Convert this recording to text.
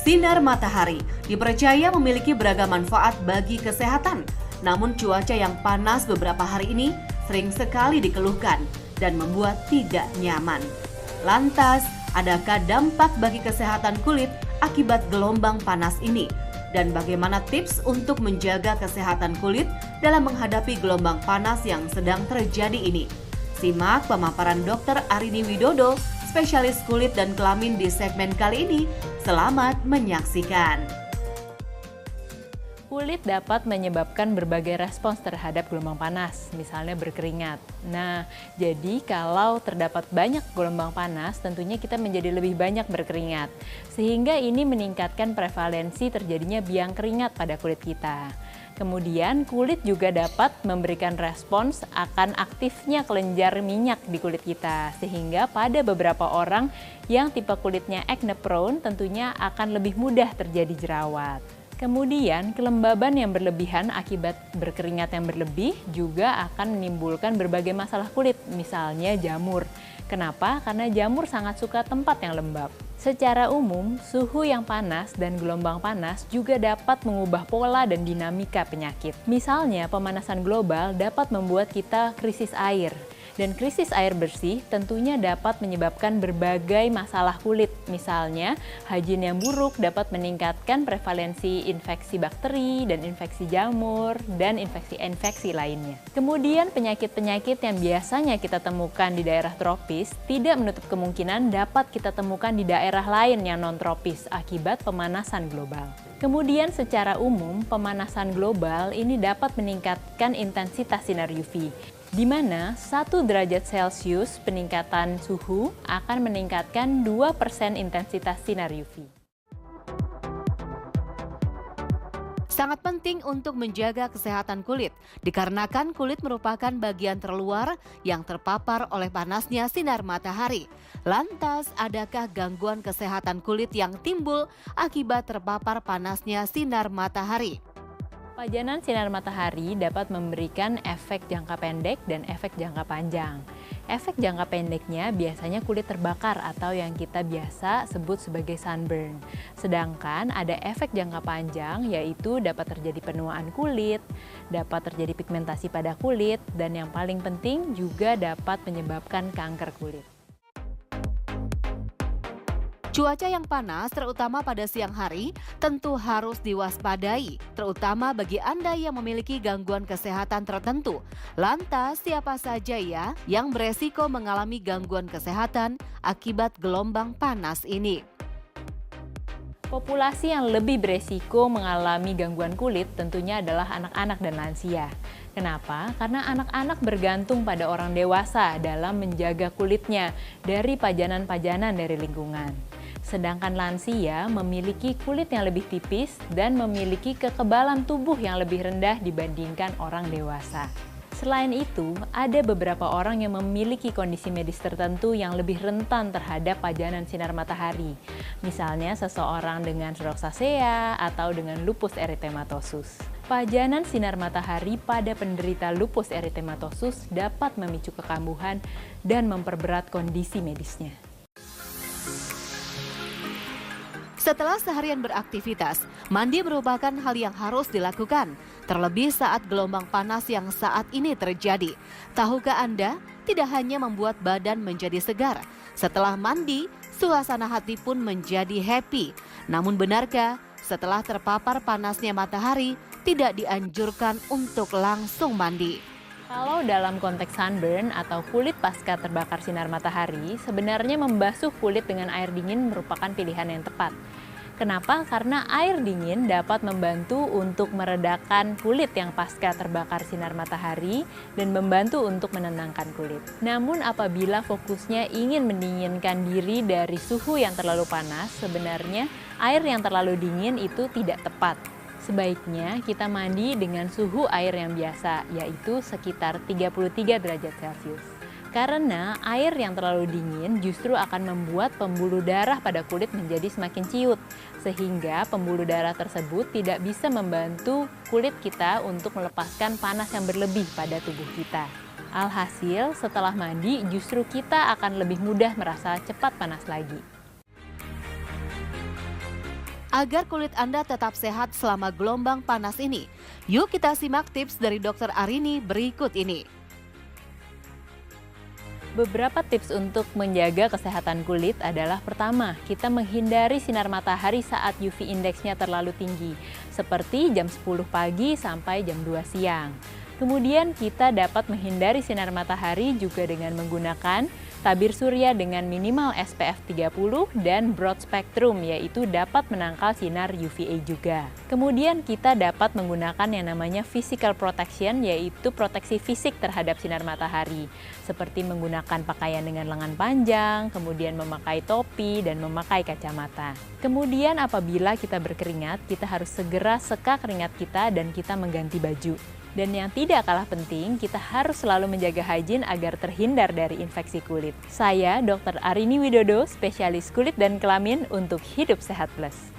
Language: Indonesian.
Sinar matahari dipercaya memiliki beragam manfaat bagi kesehatan. Namun cuaca yang panas beberapa hari ini sering sekali dikeluhkan dan membuat tidak nyaman. Lantas, adakah dampak bagi kesehatan kulit akibat gelombang panas ini? Dan bagaimana tips untuk menjaga kesehatan kulit dalam menghadapi gelombang panas yang sedang terjadi ini? Simak pemaparan Dr. Arini Widodo, spesialis kulit dan kelamin di segmen kali ini. Selamat menyaksikan. Kulit dapat menyebabkan berbagai respons terhadap gelombang panas, misalnya berkeringat. Nah, jadi kalau terdapat banyak gelombang panas, tentunya kita menjadi lebih banyak berkeringat. Sehingga ini meningkatkan prevalensi terjadinya biang keringat pada kulit kita. Kemudian kulit juga dapat memberikan respons akan aktifnya kelenjar minyak di kulit kita. Sehingga pada beberapa orang yang tipe kulitnya acne prone tentunya akan lebih mudah terjadi jerawat. Kemudian kelembaban yang berlebihan akibat berkeringat yang berlebih juga akan menimbulkan berbagai masalah kulit, misalnya jamur. Kenapa? Karena jamur sangat suka tempat yang lembab. Secara umum, suhu yang panas dan gelombang panas juga dapat mengubah pola dan dinamika penyakit. Misalnya, pemanasan global dapat membuat kita krisis air. Dan krisis air bersih tentunya dapat menyebabkan berbagai masalah kulit. Misalnya, higien yang buruk dapat meningkatkan prevalensi infeksi bakteri dan infeksi jamur dan infeksi lainnya. Kemudian penyakit-penyakit yang biasanya kita temukan di daerah tropis tidak menutup kemungkinan dapat kita temukan di daerah lain yang non-tropis akibat pemanasan global. Kemudian secara umum, pemanasan global ini dapat meningkatkan intensitas sinar UV, di mana 1 derajat Celcius peningkatan suhu akan meningkatkan 2% intensitas sinar UV. Sangat penting untuk menjaga kesehatan kulit, dikarenakan kulit merupakan bagian terluar yang terpapar oleh panasnya sinar matahari. Lantas, adakah gangguan kesehatan kulit yang timbul akibat terpapar panasnya sinar matahari? Pajanan sinar matahari dapat memberikan efek jangka pendek dan efek jangka panjang. Efek jangka pendeknya biasanya kulit terbakar atau yang kita biasa sebut sebagai sunburn. Sedangkan ada efek jangka panjang yaitu dapat terjadi penuaan kulit, dapat terjadi pigmentasi pada kulit, dan yang paling penting juga dapat menyebabkan kanker kulit. Cuaca yang panas, terutama pada siang hari, tentu harus diwaspadai, terutama bagi Anda yang memiliki gangguan kesehatan tertentu. Lantas, siapa saja ya yang beresiko mengalami gangguan kesehatan akibat gelombang panas ini? Populasi yang lebih beresiko mengalami gangguan kulit tentunya adalah anak-anak dan lansia. Kenapa? Karena anak-anak bergantung pada orang dewasa dalam menjaga kulitnya dari pajanan-pajanan dari lingkungan. Sedangkan lansia memiliki kulit yang lebih tipis dan memiliki kekebalan tubuh yang lebih rendah dibandingkan orang dewasa. Selain itu, ada beberapa orang yang memiliki kondisi medis tertentu yang lebih rentan terhadap pajanan sinar matahari. Misalnya seseorang dengan rosacea atau dengan lupus erythematosus. Pajanan sinar matahari pada penderita lupus erythematosus dapat memicu kekambuhan dan memperberat kondisi medisnya. Setelah seharian beraktivitas, mandi merupakan hal yang harus dilakukan, terlebih saat gelombang panas yang saat ini terjadi. Tahukah Anda, tidak hanya membuat badan menjadi segar, setelah mandi, suasana hati pun menjadi happy. Namun benarkah, setelah terpapar panasnya matahari, tidak dianjurkan untuk langsung mandi? Kalau dalam konteks sunburn atau kulit pasca terbakar sinar matahari, sebenarnya membasuh kulit dengan air dingin merupakan pilihan yang tepat. Kenapa? Karena air dingin dapat membantu untuk meredakan kulit yang pasca terbakar sinar matahari dan membantu untuk menenangkan kulit. Namun apabila fokusnya ingin mendinginkan diri dari suhu yang terlalu panas, sebenarnya air yang terlalu dingin itu tidak tepat. Sebaiknya kita mandi dengan suhu air yang biasa, yaitu sekitar 33 derajat Celcius. Karena air yang terlalu dingin justru akan membuat pembuluh darah pada kulit menjadi semakin ciut, sehingga pembuluh darah tersebut tidak bisa membantu kulit kita untuk melepaskan panas yang berlebih pada tubuh kita. Alhasil, setelah mandi justru kita akan lebih mudah merasa cepat panas lagi. agar kulit Anda tetap sehat selama gelombang panas ini? Yuk kita simak tips dari Dr. Arini berikut ini. Beberapa tips untuk menjaga kesehatan kulit adalah pertama, kita menghindari sinar matahari saat UV indeksnya terlalu tinggi, seperti jam 10 pagi sampai jam 2 siang. Kemudian kita dapat menghindari sinar matahari juga dengan menggunakan tabir surya dengan minimal SPF 30 dan broad spectrum, yaitu dapat menangkal sinar UVA juga. Kemudian kita dapat menggunakan yang namanya physical protection, yaitu proteksi fisik terhadap sinar matahari, seperti menggunakan pakaian dengan lengan panjang, kemudian memakai topi dan memakai kacamata. Kemudian apabila kita berkeringat, kita harus segera seka keringat kita dan kita mengganti baju. Dan yang tidak kalah penting, kita harus selalu menjaga hygiene agar terhindar dari infeksi kulit. Saya Dr. Arini Widodo, spesialis kulit dan kelamin untuk Hidup Sehat Plus.